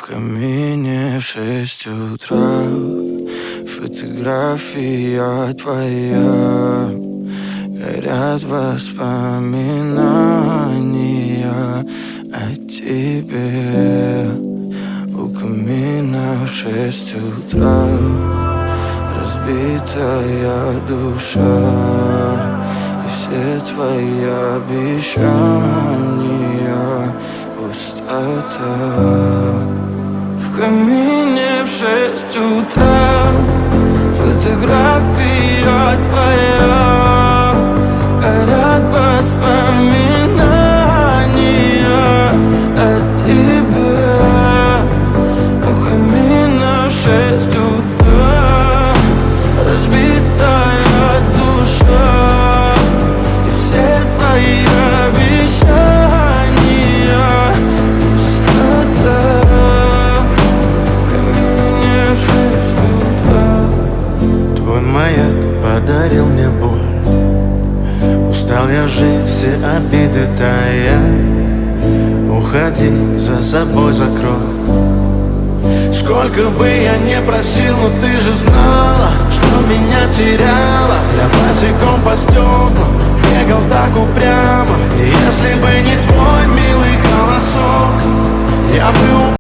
В камине в 6 утра фотография твоя. Горят воспоминания о тебе. У камина в 6 утра разбитая душа, и все твои обещания пустота. В камине в 6 утра фотография твоя. Горят воспоминания о тебе. У камина в 6 утра разбитая душа, и все твои обещания пустота. В камине в 6 утра. Твой маяк подарил мне боль. Устал я жить, все обиды тая. Уходи, за собой закрой. Сколько бы я не просил, но ты же знала, что меня теряла. Я босиком по стеклам бегал так упрямо. И если бы не твой милый голосок, я бы